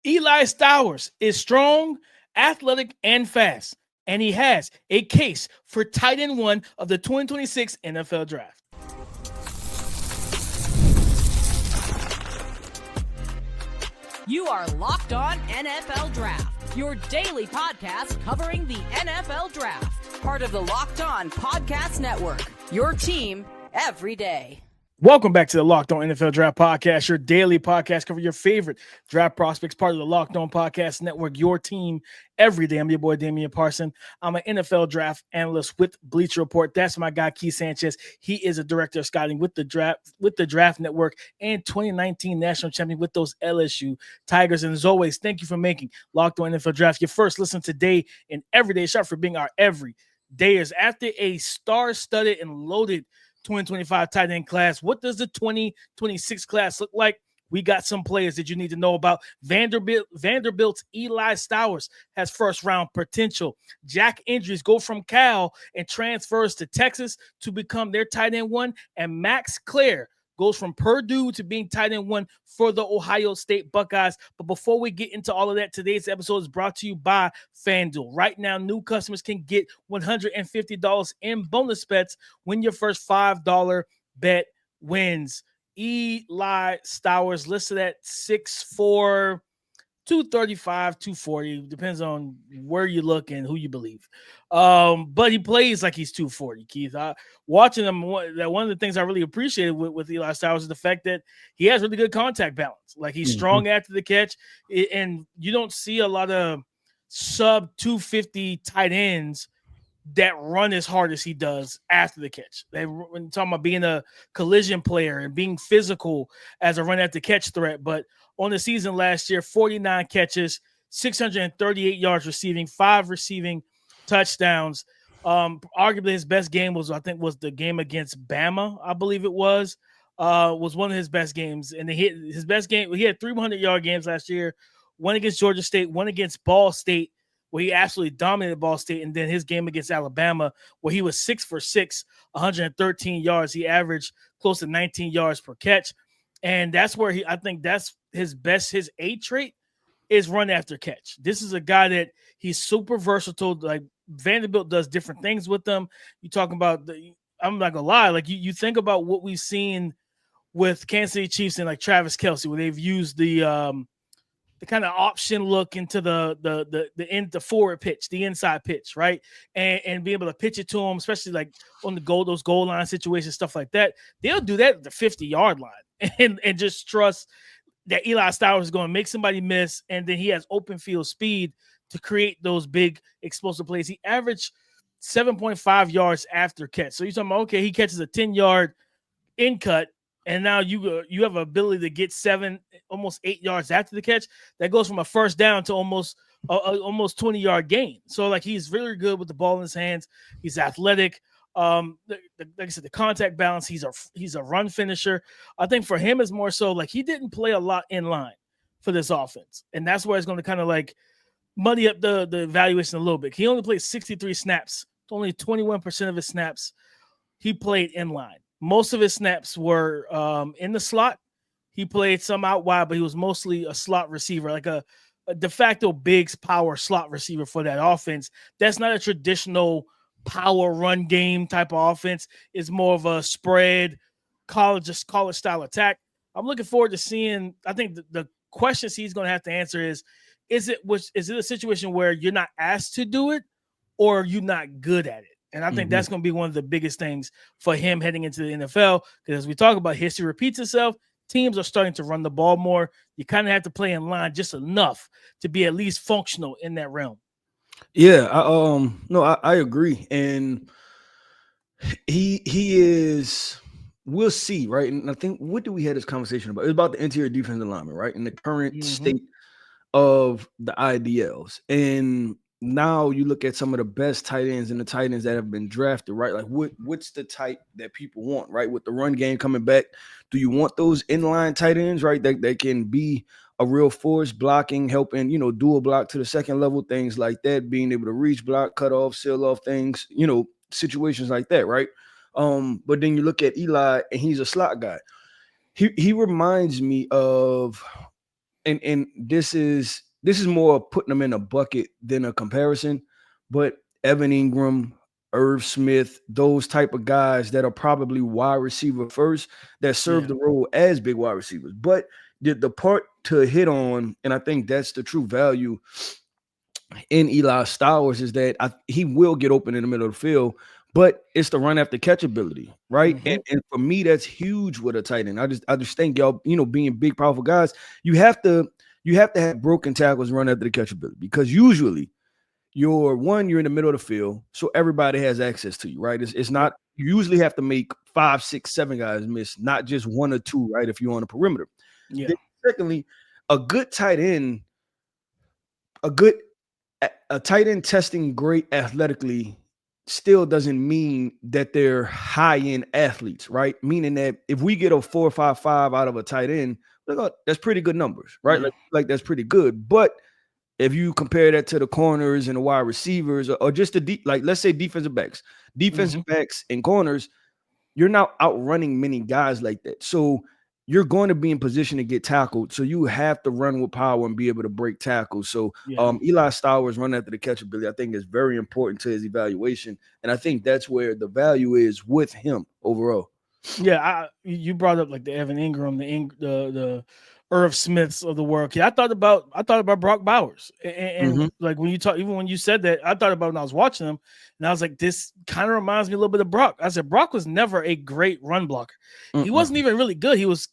Eli Stowers is strong, athletic, and fast, and he has a case for tight end one of the 2026 NFL Draft. You are Locked On NFL Draft, your daily podcast covering the NFL Draft. Part of the Locked On Podcast Network, your team every day. Welcome back to the Locked On NFL Draft Podcast, your daily podcast covering your favorite draft prospects, part of the Locked On Podcast Network, your team every day. I'm your boy, Damian Parson. I'm an NFL draft analyst with Bleacher Report. That's my guy, Keith Sanchez. He is a director of scouting with the Draft Network and 2019 national champion with those LSU Tigers. And as always, thank you for making Locked On NFL Draft your first listen today and every day. Shout for being our every dayers. After a star-studded and loaded 2025 tight end class, what does the 2026 class look like? We got some players that you need to know about. Vanderbilt's Eli Stowers has first-round potential. Jack Endries go from Cal and transfers to Texas to become their tight end one. And Max Klare goes from Purdue to being tight end one for the Ohio State Buckeyes. But before we get into all of that, today's episode is brought to you by FanDuel. Right now, new customers can get $150 in bonus bets when your first $5 bet wins. Eli Stowers listed at 6'4", 235, 240. Depends on where you look and who you believe. But he plays like he's 240, Keith. Watching him, one of the things I really appreciated with Eli Stowers is the fact that he has really good contact balance. Like he's strong after the catch, and you don't see a lot of sub 250 tight ends that run as hard as he does after the catch. When talking about being a collision player and being physical as a run after catch threat, but on the season last year, 49 catches, 638 yards receiving, 5 receiving touchdowns. Arguably his best game was the game against Bama, I believe it was one of his best games. And his best game, he had 300-yard games last year, one against Georgia State, one against Ball State, where he absolutely dominated Ball State, and then his game against Alabama, where he was 6 for 6, 113 yards. He averaged close to 19 yards per catch. And that's where I think that's his A trait is run after catch. This is a guy that he's super versatile. Like Vanderbilt does different things with them. You talking about I'm not gonna lie, like you think about what we've seen with Kansas City Chiefs and like Travis Kelce, where they've used the kind of option look into the forward pitch, the inside pitch, right? And be able to pitch it to him, especially like on those goal line situations, stuff like that. They'll do that at the 50-yard line and just trust that Eli Stowers is going to make somebody miss, and then he has open field speed to create those big explosive plays. He averaged 7.5 yards after catch. So you're talking about, okay, he catches a 10-yard in cut, and now you have an ability to get 7, almost 8 yards after the catch. That goes from a first down to almost 20-yard gain. So like he's really good with the ball in his hands. He's athletic. Like I said, the contact balance. He's a run finisher. I think for him is more so like he didn't play a lot in line for this offense, and that's where it's going to kind of like muddy up the evaluation a little bit. He only played 63 snaps. Only 21% of his snaps he played in line. Most of his snaps were in the slot. He played some out wide, but he was mostly a slot receiver, like a de facto big power slot receiver for that offense. That's not a traditional power run game type of offense. It's more of a spread college style attack. I'm looking forward to seeing. I think the questions he's going to have to answer is it a situation where you're not asked to do it or you're not good at it? And I think that's going to be one of the biggest things for him heading into the NFL, because as we talk about, history repeats itself. Teams are starting to run the ball more. You kind of have to play in line just enough to be at least functional in that realm. Yeah, I agree. And he is, we'll see, right? And I think, what did we have this conversation about? It was about the interior defensive lineman, right? And the current state of the IDLs. And now you look at some of the best tight ends and the tight ends that have been drafted, right? Like what's the type that people want, right? With the run game coming back, do you want those inline tight ends, right? That can be a real force, blocking, helping, dual block to the second level, things like that, being able to reach, block, cut off, seal off things, situations like that, right? But then you look at Eli and he's a slot guy. He reminds me of and this is more putting them in a bucket than a comparison, but Evan Ingram, Irv Smith, those type of guys that are probably wide receiver first that serve the role as big wide receivers. But the part to hit on, and I think that's the true value in Eli Stowers, is that he will get open in the middle of the field, but it's the run after catch ability, right? And for me, that's huge with a tight end. I just think y'all, being big, powerful guys, you have to have broken tackles, run after the catch ability, because usually you're in the middle of the field, so everybody has access to you, right? It's not, you usually have to make 5, 6, 7 guys miss, not just 1 or 2, right? If you're on the perimeter. Yeah. Then secondly, a tight end testing great athletically still doesn't mean that they're high-end athletes, right? Meaning that if we get a 4.55 out of a tight end, that's pretty good numbers, right? Yeah. Like that's pretty good. But if you compare that to the corners and the wide receivers, or just let's say defensive backs and corners, you're not outrunning many guys like that. So you're going to be in position to get tackled. So you have to run with power and be able to break tackles. So Eli Stowers run after the catch ability, I think, is very important to his evaluation. And I think that's where the value is with him overall. Yeah, you brought up like the Evan Ingram, the Irv Smiths of the world. Yeah, I thought about Brock Bowers, and like even when you said that, I thought about when I was watching him, and I was like, this kind of reminds me a little bit of Brock. I said Brock was never a great run blocker. He wasn't even really good. He was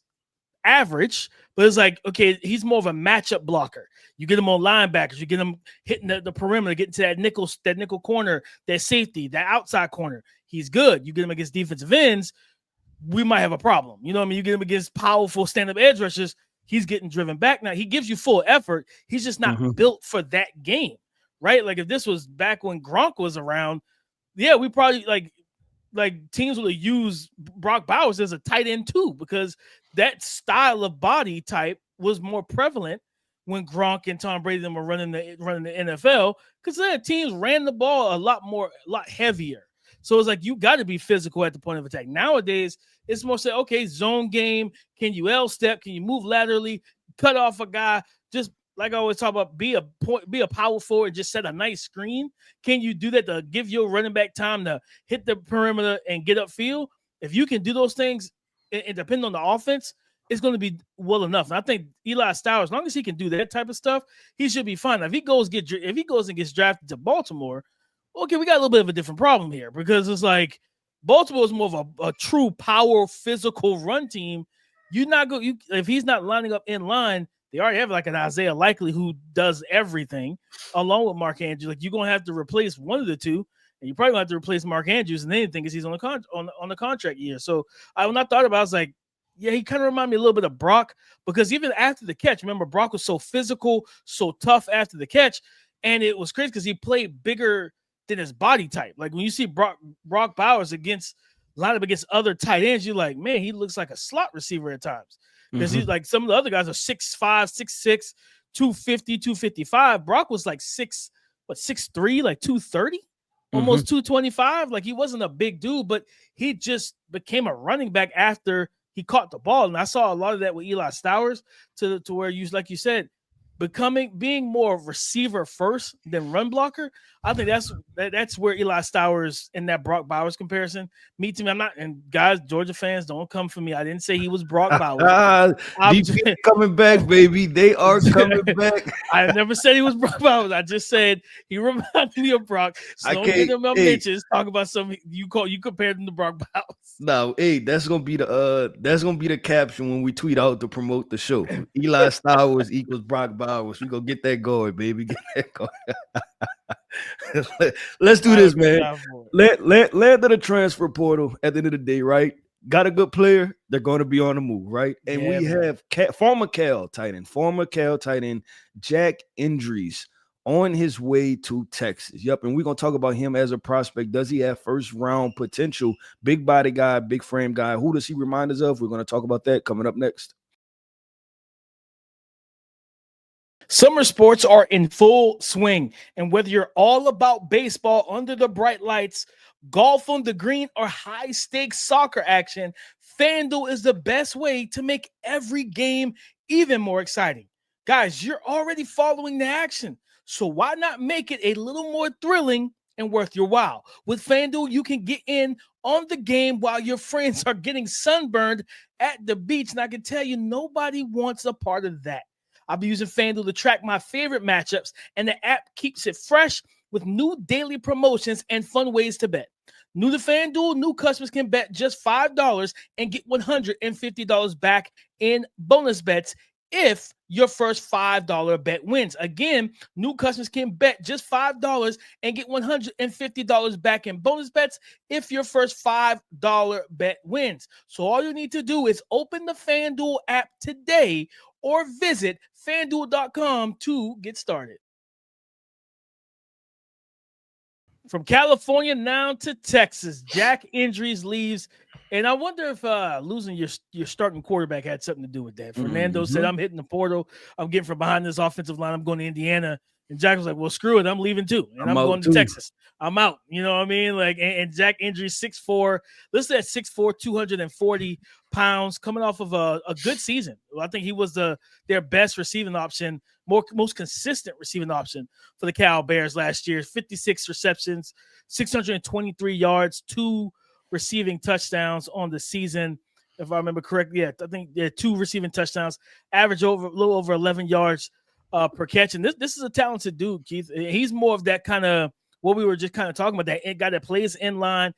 average, but it's like, okay, he's more of a matchup blocker. You get him on linebackers, you get him hitting the perimeter, getting to that nickel corner, that safety, that outside corner. He's good. You get him against defensive ends, we might have a problem. You know what I mean? You get him against powerful stand-up edge rushers, he's getting driven back. Now, he gives you full effort. He's just not built for that game, right? Like, if this was back when Gronk was around, yeah, we probably, like teams would have used Brock Bowers as a tight end too, because that style of body type was more prevalent when Gronk and Tom Brady them were running the NFL, because teams ran the ball a lot heavier. So it's like, you got to be physical at the point of attack. Nowadays, it's more say, okay, zone game. Can you L-step? Can you move laterally? Cut off a guy? Just like I always talk about, be a power forward, just set a nice screen. Can you do that to give your running back time to hit the perimeter and get upfield? If you can do those things, and depending on the offense, it's going to be well enough. And I think Eli Stowers, as long as he can do that type of stuff, he should be fine. Now, if he goes and gets drafted to Baltimore, okay, we got a little bit of a different problem here, because it's like Baltimore is more of a true power physical run team. If he's not lining up in line, they already have like an Isaiah Likely who does everything along with Mark Andrews. Like, you're gonna have to replace one of the two, and you probably gonna have to replace Mark Andrews and anything, because he's on the contract year. So when I thought about it, I was like, yeah, he kind of reminded me a little bit of Brock, because even after the catch, remember, Brock was so physical, so tough after the catch, and it was crazy because he played bigger than his body type. Like, when you see Brock Bowers line up against other tight ends, you're like, man, he looks like a slot receiver at times, because he's like, some of the other guys are 6'5", 6'6", 250, 255. Brock was like 6'3", like 230, almost 225. Like, he wasn't a big dude, but he just became a running back after he caught the ball. And I saw a lot of that with Eli Stowers, to where you, like you said, being more receiver first than run blocker. I think that's where Eli Stowers in that Brock Bowers comparison meets me. I'm not, and guys, Georgia fans, don't come for me. I didn't say he was Brock Bowers. DP coming back, baby. They are coming back. I never said he was Brock Bowers. I just said he reminded me of Brock. So don't get him mentions. Talk about something you compared him to Brock Bowers. No, that's gonna be the caption when we tweet out to promote the show. Eli Stowers equals Brock Bowers. We gonna get that going, baby. Get that going. Let's do this, man. Land to the transfer portal at the end of the day, right? Got a good player, they're going to be on the move, right? And we have former Cal tight end Jack Endries on his way to Texas. Yep, and we're going to talk about him as a prospect. Does he have first-round potential? Big body guy, big frame guy. Who does he remind us of? We're going to talk about that coming up next. Summer sports are in full swing, and whether you're all about baseball under the bright lights, golf on the green, or high-stakes soccer action, FanDuel is the best way to make every game even more exciting. Guys, you're already following the action. So why not make it a little more thrilling and worth your while? With FanDuel, you can get in on the game while your friends are getting sunburned at the beach. And I can tell you, nobody wants a part of that. I'll be using FanDuel to track my favorite matchups, and the app keeps it fresh with new daily promotions and fun ways to bet. New to FanDuel, new customers can bet just $5 and get $150 back in bonus bets if your first $5 bet wins. Again, new customers can bet just $5 and get $150 back in bonus bets if your first $5 bet wins. So all you need to do is open the FanDuel app today or visit FanDuel.com to get started. From California now to Texas, Jack Endries leaves. And I wonder if losing your starting quarterback had something to do with that. Fernando said, I'm hitting the portal. I'm getting from behind this offensive line. I'm going to Indiana. And Jack was like, well, screw it. I'm leaving too. And I'm going to Texas. I'm out. You know what I mean? Like, and Jack Endries, 6'4", listed at 6'4", 240 pounds, coming off of a good season. I think he was their best receiving option, most consistent receiving option for the Cal Bears last year. 56 receptions, 623 yards, 2 receiving touchdowns on the season. If I remember correctly, I think 2 receiving touchdowns, average a little over 11 yards per catch. And this is a talented dude, Keith. He's more of that kind of what we were just kind of talking about, that guy that plays in line,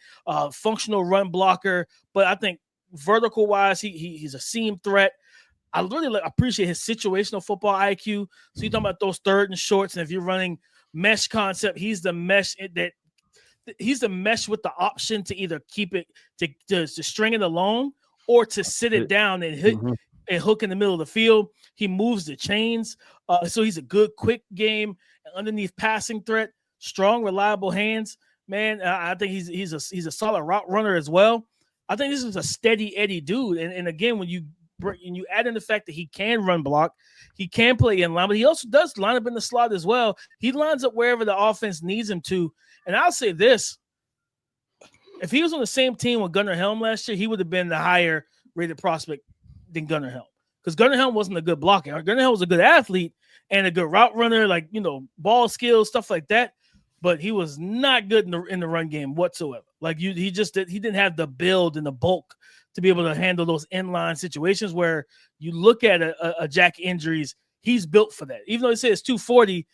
functional run blocker. But I think vertical wise, he's a seam threat. I really appreciate his situational football IQ. So you're talking about those third and shorts, and if you're running mesh concept, he's the mesh with the option to either keep it to string it along or to sit it down and hit and hook in the middle of the field. He moves the chains, so he's a good quick game underneath passing threat. Strong, reliable hands, man. I think he's a solid route runner as well. I think this is a steady Eddie dude. And again, when you add in the fact that he can run block, he can play in line, but he also does line up in the slot as well. He lines up wherever the offense needs him to. And I'll say this: if he was on the same team with Gunnar Helm last year, he would have been the higher rated prospect than Gunnar Helm, because Gunnar Helm wasn't a good blocker. Gunnar Helm was a good athlete and a good route runner, like, ball skills, stuff like that. But he was not good in the run game whatsoever. Like he didn't have the build and the bulk to be able to handle those inline situations where you look at a Jack Endries, he's built for that. Even though he says 240,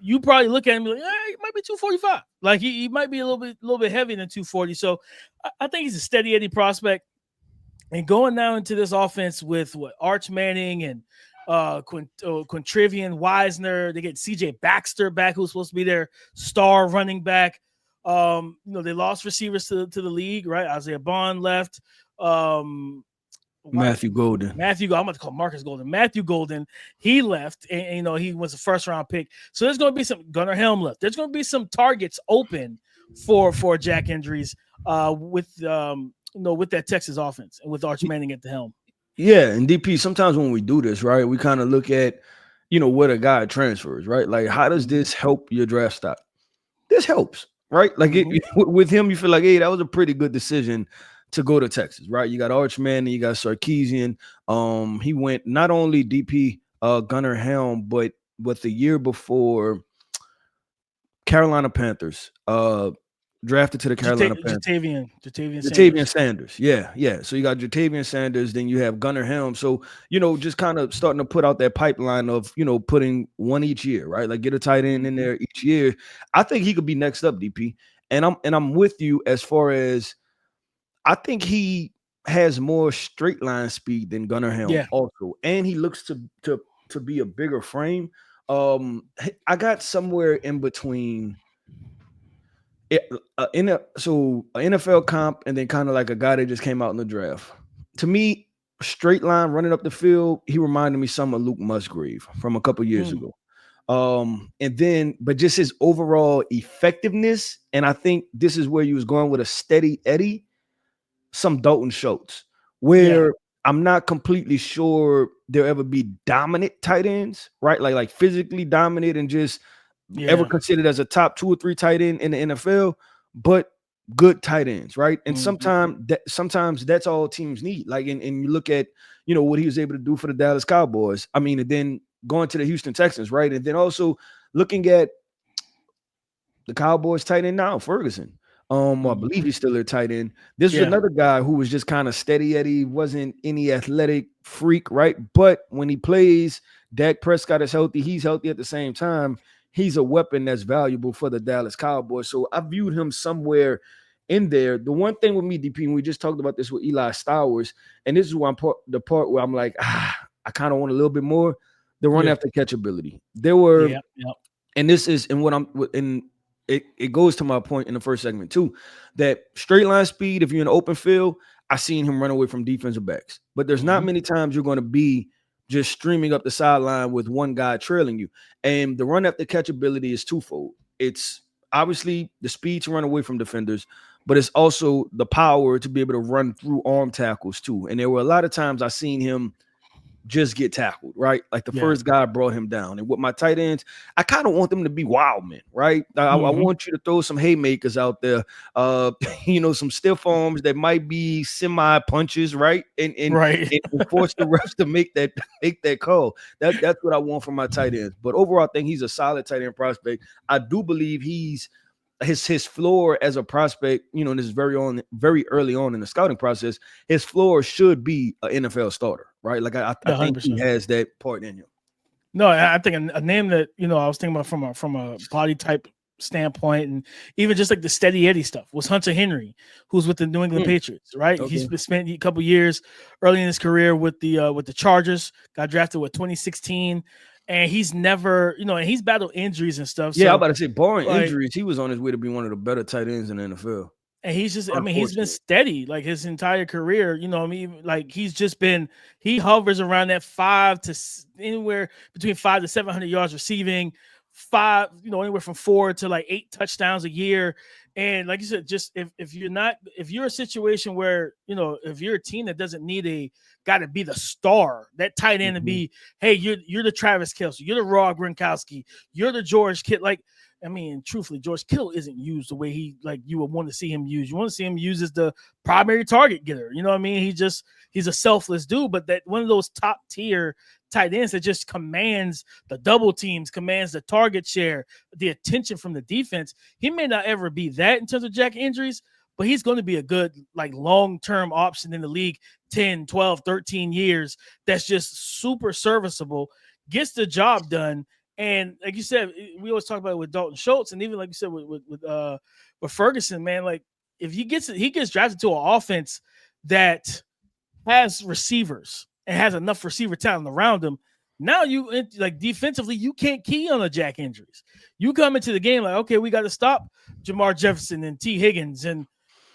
you probably look at him and be like, he might be 245. Like he might be a little bit heavier than 240. So I think he's a steady Eddie prospect. And going now into this offense with Arch Manning and Quintrivian Wisner, they get CJ Baxter back, who's supposed to be their star running back. They lost receivers to the league, right? Isaiah Bond left. Matthew Golden. I'm about to call Marcus Golden. Matthew Golden, he left, and he was a first-round pick. So there's going to be some Gunnar Helm left. There's going to be some targets open for Jack Endries with that Texas offense and with Arch Manning at the helm. Yeah, and DP, sometimes when we do this, right, we kind of look at, what a guy transfers, right? Like, how does this help your draft stock? This helps, right? Like, with him, you feel like, hey, that was a pretty good decision to go to Texas, right? You got Arch Manning, you got Sarkisian. He went not only DP Gunnar Helm, but the year before, Carolina Panthers, drafted to the Carolina Panthers. Jatavian Sanders. Yeah. So you got Jatavian Sanders, then you have Gunnar Helm. So, just kind of starting to put out that pipeline of, putting one each year, right? Like get a tight end in there each year. I think he could be next up, DP. And I'm with you as far as I think he has more straight line speed than Gunnar Helm also. And he looks to be a bigger frame. I got somewhere in between an NFL comp and then kind of like a guy that just came out in the draft. To me, straight line running up the field, he reminded me some of Luke Musgrave from a couple years ago. But just his overall effectiveness, and I think this is where you was going with a steady Eddie, some Dalton Schultz, where I'm not completely sure there'll ever be dominant tight ends, right? Like physically dominant and just ever considered as a top 2 or 3 tight end in the NFL, but good tight ends, right? And sometimes that's all teams need. Like, and you look at, what he was able to do for the Dallas Cowboys. I mean, and then going to the Houston Texans, right? And then also looking at the Cowboys tight end now, Ferguson. I believe he's still their tight end. This is another guy who was just kind of steady Eddie, wasn't any athletic freak, right? But when he plays, Dak Prescott is healthy. He's healthy at the same time. He's a weapon that's valuable for the Dallas Cowboys. So I viewed him somewhere in there. The one thing with me, DP, and we just talked about this with Eli Stowers, and this is where the part where I'm like, I kind of want a little bit more. The run after catch ability. There were, and this is, and what I'm in. It goes to my point in the first segment too, that straight line speed, if you're in an open field, I've seen him run away from defensive backs. But there's not many times you're going to be just streaming up the sideline with one guy trailing you. And the run after catch ability is twofold. It's obviously the speed to run away from defenders, but it's also the power to be able to run through arm tackles too. And there were a lot of times I seen him just get tackled, right? Like the first guy brought him down. And with my tight ends, I kind of want them to be wild men, right? I want you to throw some haymakers out there, some stiff arms that might be semi punches, right? And force the refs to make that call. That's what I want from my tight ends. But overall, I think he's a solid tight end prospect. I do believe he's his floor as a prospect, and this is very early on in the scouting process, his floor should be an NFL starter, right? Like I think he has that part in him. No, I think a name that I was thinking about from a body type standpoint, and even just like the steady Eddie stuff, was Hunter Henry, who's with the New England Patriots, right? Okay. He's spent a couple years early in his career with the Chargers, got drafted with 2016. And he's never, and he's battled injuries and stuff. Yeah, I'm about to say, barring injuries, he was on his way to be one of the better tight ends in the NFL. And he's just, he's been steady like his entire career. Like he hovers around that anywhere between 500 to 700 yards receiving, anywhere from 4 to like 8 touchdowns a year. And like you said, just if you're a situation where, if you're a team that doesn't need got to be the star, that tight end to be, hey, you're the Travis Kelce, you're the Rob Gronkowski, you're the George Kittle. Like, truthfully, George Kittle isn't used the way you would want to see him used. You want to see him used as the primary target getter. You know what I mean? He's a selfless dude, but that one of those top tier tight ends that just commands the double teams, commands the target share, the attention from the defense. He may not ever be that in terms of Jack Endries, but he's going to be a good, like, long-term option in the league, 10, 12, 13 years. That's just super serviceable, gets the job done. And like you said, we always talk about it with Dalton Schultz, and even like you said with Ferguson, man, like if he gets drafted to an offense that has receivers and has enough receiver talent around him, now you like defensively, you can't key on a Jack Endries. You come into the game like, okay, we got to stop Jamar Jefferson and T. Higgins and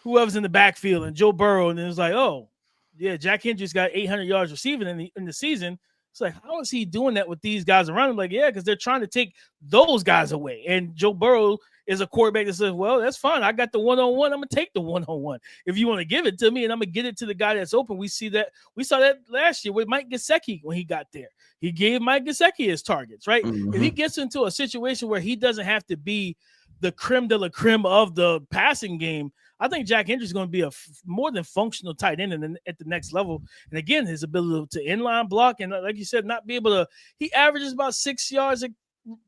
whoever's in the backfield and Joe Burrow, and then it's like, oh yeah, Jack Endries got 800 yards receiving in the season. It's like, how is he doing that with these guys around him? Like, yeah, because they're trying to take those guys away. And Joe Burrow is a quarterback that says, well, that's fine. I got the one-on-one. I'm going to take the one-on-one. If you want to give it to me, and I'm going to get it to the guy that's open. We saw that last year with Mike Gesicki when he got there. He gave Mike Gesicki his targets, right? Mm-hmm. If he gets into a situation where he doesn't have to be the creme de la creme of the passing game, I think Jack Endries is going to be a more than functional tight end at the next level. And again, his ability to inline block and, like you said, not be able to. He averages about 6 yards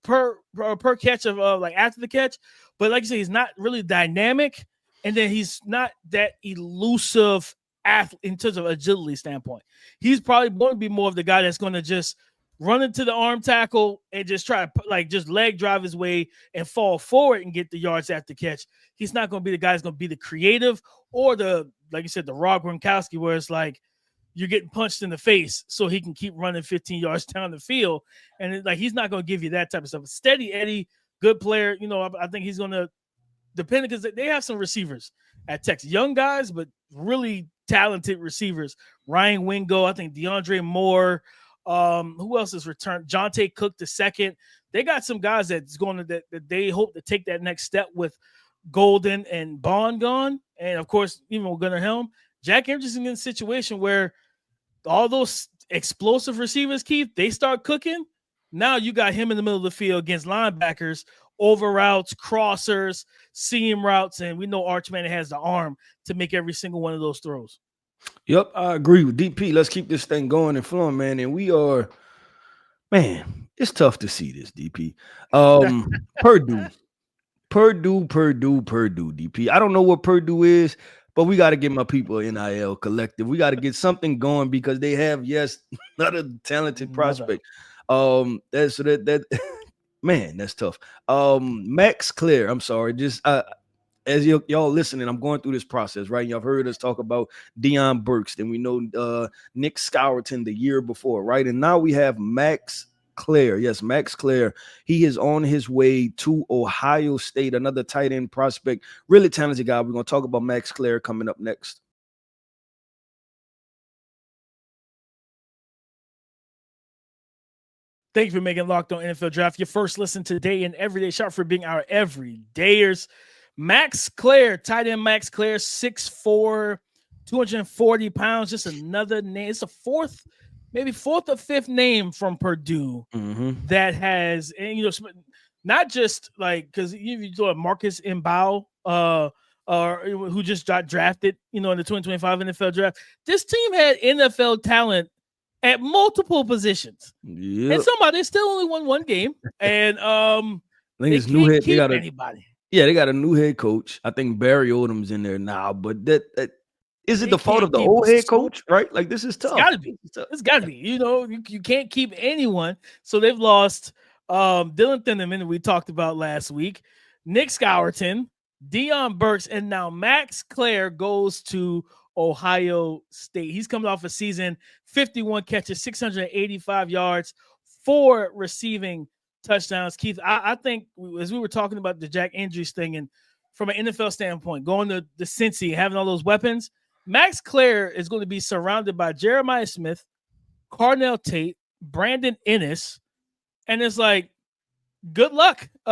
per catch of like after the catch, but like you said, he's not really dynamic, and then he's not that elusive athlete in terms of agility standpoint. He's probably going to be more of the guy that's going to just run into the arm tackle and just try to just leg drive his way and fall forward and get the yards after catch. He's not going to be the guy that's going to be the creative or the, like you said, the Rob Gronkowski, where it's like you're getting punched in the face so he can keep running 15 yards down the field. And he's not going to give you that type of stuff. Steady Eddie, good player. I think he's going to depend, because they have some receivers at Texas, young guys, but really talented receivers. Ryan Wingo, I think DeAndre Moore. Who else has returned? Jonte Cook II. They got some guys that's going to that they hope to take that next step with Golden and Bond gone, and of course even with Gunnar Helm. Jack Endries is in a situation where all those explosive receivers, Keith, they start cooking. Now you got him in the middle of the field against linebackers, over routes, crossers, seam routes, and we know Arch Manning has the arm to make every single one of those throws. Yep, I agree with DP. Let's keep this thing going and flowing, man. And we are, man, it's tough to see this, DP. Purdue. Purdue, DP. I don't know what Purdue is, but we got to get my people NIL collective. We got to get something going because they have, yes, another talented prospect. That's that man, that's tough. Max Klare, I'm sorry, just as y'all listening, I'm going through this process, right? Y'all heard us talk about Deion Burks, then we know Nick Scourton the year before, right? And now we have Max Klare. Yes, Max Klare. He is on his way to Ohio State, another tight end prospect, really talented guy. We're going to talk about Max Klare coming up next. Thank you for making Locked On NFL Draft your first listen today and everyday shot for being our everydayers. Max Klare, tight end Max Klare, 6'4", 240 pounds, just another name. It's a maybe fourth or fifth name from Purdue that has, and not just like, because you saw Marcus Mbao, who just got drafted, in the 2025 NFL draft. This team had NFL talent at multiple positions. Yeah, and somehow they still only won one game. And I think it's new head. They got anybody. Yeah, they got a new head coach. I think Barry Odom's in there now, but that is it the fault of the old head coach, right? Like, this is tough. It's got to be. It's got to be. You can't keep anyone. So they've lost Dylan Thunderman, we talked about last week, Nick Scourton, Deion Burks, and now Max Klare goes to Ohio State. He's coming off a season, 51 catches, 685 yards, 4 receiving touchdowns. Keith, I think as we were talking about the Jack Endries thing, and from an NFL standpoint, going to the Cincy, having all those weapons, Max Klare is going to be surrounded by Jeremiah Smith, Carnell Tate, Brandon Ennis, and it's like, good luck. You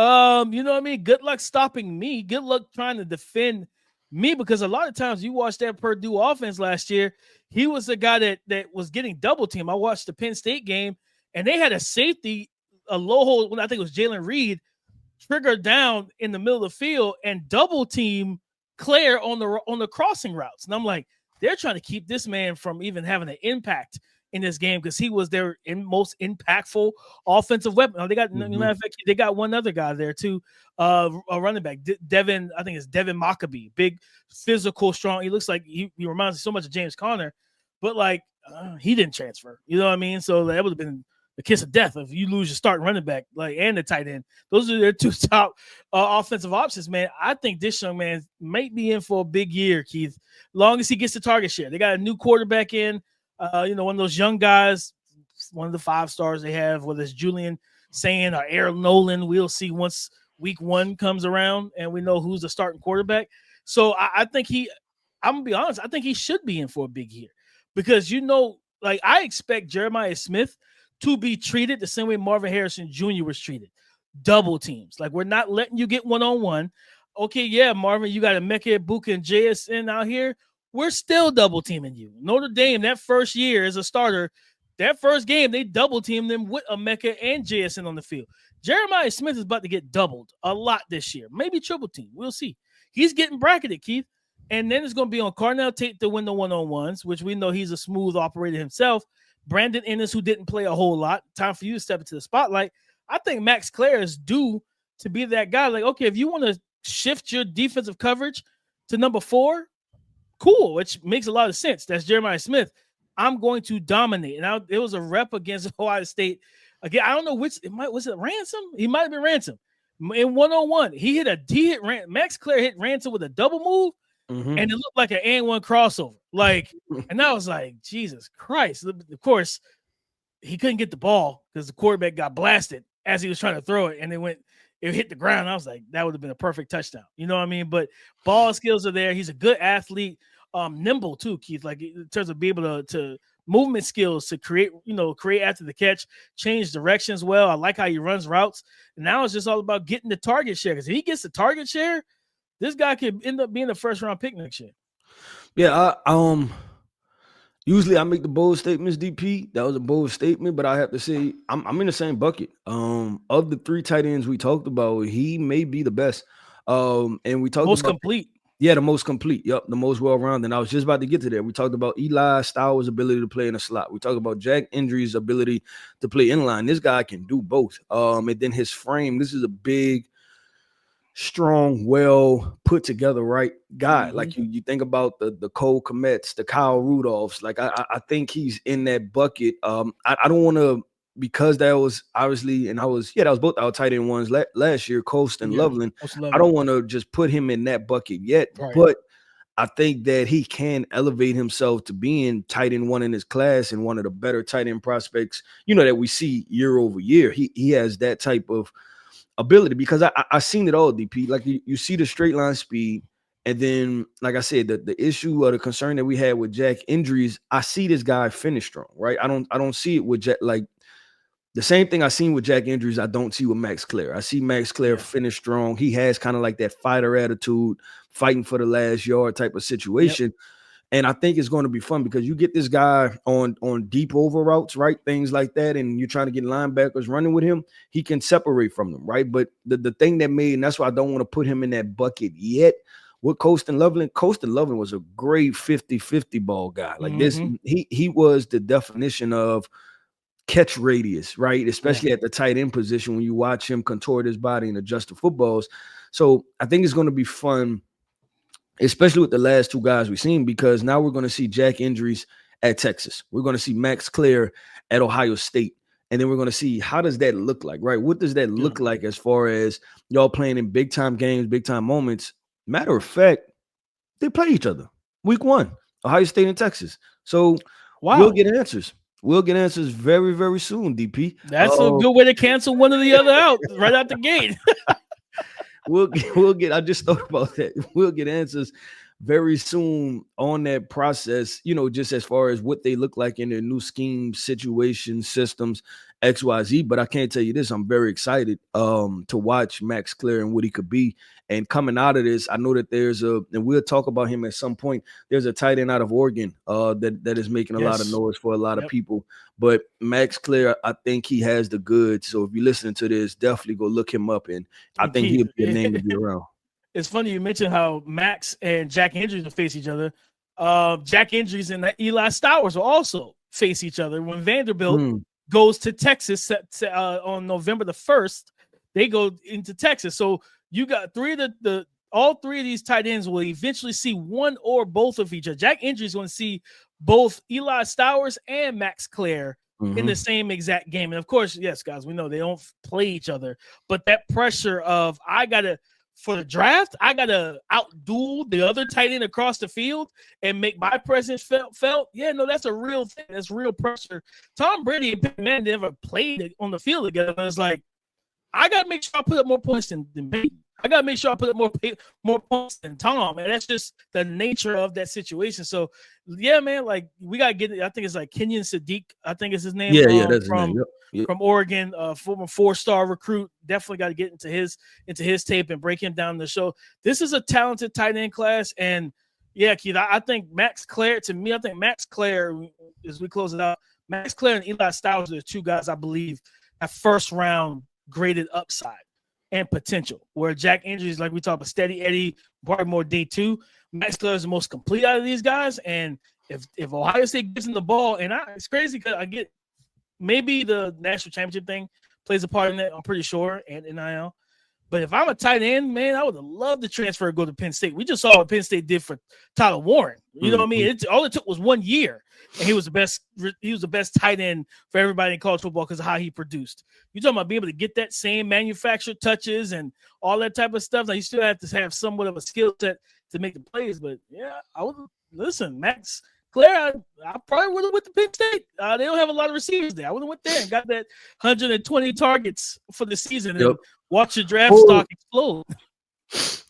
know what I mean? Good luck stopping me. Good luck trying to defend me, because a lot of times you watch that Purdue offense last year, he was the guy that was getting double team. I watched the Penn State game, and they had a safety, a low hole, I think it was Jalen Reed, triggered down in the middle of the field and double team Klare on the crossing routes. And I'm like, they're trying to keep this man from even having an impact in this game, because he was their most impactful offensive weapon. They got, matter of fact, they got one other guy there too, a running back, Devin. I think it's Devin Maccabee, big, physical, strong. He looks like he reminds me so much of James Conner, but like he didn't transfer. You know what I mean? So that would have been the kiss of death if you lose your starting running back, like, and the tight end. Those are their two top offensive options, man. I think this young man might be in for a big year, Keith, long as he gets the target share. They got a new quarterback in. One of those young guys, one of the 5 stars they have, whether it's Julian Sand or Aaron Nolan, we'll see once week 1 comes around and we know who's the starting quarterback. So I think I'm going to be honest, I think he should be in for a big year, because, like, I expect Jeremiah Smith to be treated the same way Marvin Harrison Jr. was treated. Double teams. Like, we're not letting you get one-on-one. Okay, yeah, Marvin, you got Emeka Egbuka and JSN out here. We're still double teaming you. Notre Dame, that first year as a starter, that first game, they double teamed them with Emeka and JSN on the field. Jeremiah Smith is about to get doubled a lot this year, maybe triple team. We'll see. He's getting bracketed, Keith. And then it's going to be on Carnell Tate to win the one-on-ones, which we know he's a smooth operator himself. Brandon Ennis, who didn't play a whole lot. Time for you to step into the spotlight. I think Max Klare is due to be that guy. Like, okay, if you want to shift your defensive coverage to number 4, cool, which makes a lot of sense. That's Jeremiah Smith. I'm going to dominate. And it was a rep against Ohio State. Again, I don't know was it Ransom? He might have been Ransom. In one-on-one, Max Klare hit Ransom with a double move, and it looked like an and-one crossover. Like, and I was like, Jesus Christ. Of course, he couldn't get the ball because the quarterback got blasted as he was trying to throw it, and it hit the ground. I was like, that would have been a perfect touchdown. You know what I mean? But ball skills are there. He's a good athlete. Nimble too, Keith, like in terms of being able to movement skills to create after the catch, change directions well. I like how he runs routes. And now it's just all about getting the target share, because if he gets the target share, this guy could end up being the first round pick next year. Yeah, usually I make the bold statements, DP. That was a bold statement, but I have to say I'm in the same bucket. Of the 3 tight ends we talked about, he may be the best. And we talked most about complete. Yeah, the most complete. Yep, the most well-rounded. And I was just about to get to that. We talked about Eli Stowers' ability to play in a slot. We talked about Jack Endries' ability to play inline. This guy can do both. And then his frame. This is a big, strong, well put together, right guy. Mm-hmm. Like you think about the Cole Kmets, the Kyle Rudolphs. Like I think he's in that bucket. I don't want to, because that was obviously, and that was both our tight end ones last year, Coast and Loveland. I don't want to just put him in that bucket yet, but I think that he can elevate himself to being tight end one in his class and one of the better tight end prospects, that we see year over year. He has that type of ability, because I seen it all, DP. Like you see the straight line speed, and then, like I said, the issue or the concern that we had with Jack Endries, I see this guy finish strong, right? I don't see it with Jack. Like the same thing I seen with Jack Endries, I don't see with Max Klare. I see Max Klare finish strong. He has kind of like that fighter attitude, fighting for the last yard type of situation. Yep. And I think it's going to be fun, because you get this guy on deep over routes, right? Things like that. And you're trying to get linebackers running with him. He can separate from them, right? But the thing that made, and that's why I don't want to put him in that bucket yet, with Coast and Loveland was a great 50-50 ball guy. Like this, he was the definition of catch radius, right? Especially at the tight end position when you watch him contort his body and adjust the footballs. So I think it's going to be fun, especially with the last two guys we've seen, because now we're going to see Jack Endries at Texas. We're going to see Max Klare at Ohio State. And then we're going to see, how does that look like, right? What does that look like as far as y'all playing in big-time games, big-time moments? Matter of fact, they play each other week 1, Ohio State and Texas. So we'll get answers. We'll get answers very, very soon, DP. That's a good way to cancel one or the other out right out the gate. We'll get, I just thought about that. We'll get answers very soon on that process, just as far as what they look like in their new scheme, situations, systems, XYZ. But I can't tell you this, I'm very excited to watch Max Klare and what he could be. And coming out of this, I know that and we'll talk about him at some point, there's a tight end out of Oregon that is making a lot of noise for a lot of people. But Max Klare, I think he has the goods. So if you're listening to this, definitely go look him up. And I think he'll be a name to be around. It's funny you mentioned how Max and Jack Endries will face each other. Jack Endries and Eli Stowers will also face each other when Vanderbilt goes to Texas on November the 1st. They go into Texas. So you got all three of these tight ends will eventually see one or both of each other. Jack Endries is going to see both Eli Stowers and Max Klare in the same exact game. And of course, yes, guys, we know they don't play each other, but that pressure of for the draft, I got to outduel the other tight end across the field and make my presence felt. Yeah, no, that's a real thing. That's real pressure. Tom Brady and Peyton Manning never played on the field together. But it's like, I got to make sure I put up more points than Peyton. I got to make sure I put up more points than Tom. And that's just the nature of that situation. So, yeah, man, like we got to get it. I think it's like Kenyon Sadiq. I think is his name. That's his name. Yep. From Oregon, former 4-star recruit. Definitely got to get into his tape and break him down the show. This is a talented tight end class. And, yeah, Keith, I think Max Klare, as we close it out, Max Klare and Eli Stowers are the two guys I believe have first-round graded upside and potential, where Jack Endries, like we talked about, steady Eddie, probably more day 2. Max Klare is the most complete out of these guys, and if Ohio State gives him the ball, and it's crazy because I get maybe the national championship thing plays a part in that, I'm pretty sure, and NIL. But if I'm a tight end, man, I would love to transfer and go to Penn State. We just saw what Penn State did for Tyler Warren. You know what I mean? All it took was 1 year, and he was the best. He was the best tight end for everybody in college football because of how he produced. You're talking about being able to get that same manufactured touches and all that type of stuff. Now you still have to have somewhat of a skill set to make the plays. But yeah, I would listen, Max Klare. I probably would have went to Penn State. They don't have a lot of receivers there. I would have went there and got that 120 targets for the season and watch your draft stock explode.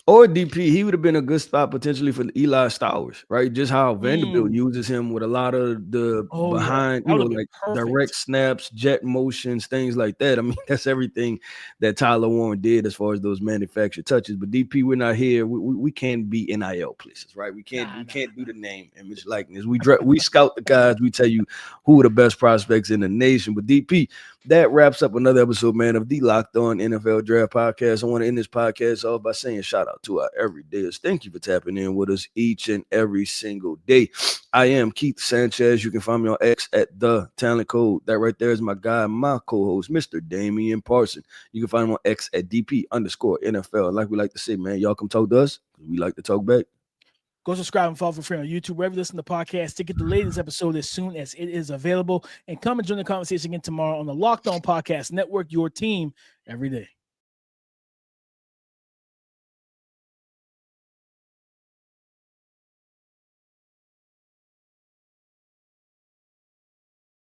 Or DP, he would have been a good spot potentially for Eli Stowers, right? Just how Vanderbilt uses him with a lot of the behind, like direct snaps, jet motions, things like that. I mean, that's everything that Tyler Warren did as far as those manufactured touches. But DP, we're not here. We can't be NIL places, right? We can't do the name, image, likeness. We scout the guys. We tell you who are the best prospects in the nation. But DP, that wraps up another episode, man, of the Locked On NFL Draft Podcast. I want to end this podcast off by saying shout out to our everydayers. Thank you for tapping in with us each and every single day. I am Keith Sanchez. You can find me on X at The Talent Code. That right there is my guy, my co-host, Mr. Damian Parson. You can find him on X at DP_NFL. Like we like to say, man, y'all come talk to us. We like to talk back. Go subscribe and follow for free on YouTube, wherever you listen to the podcast, to get the latest episode as soon as it is available. And come and join the conversation again tomorrow on the Locked On Podcast Network, your team every day.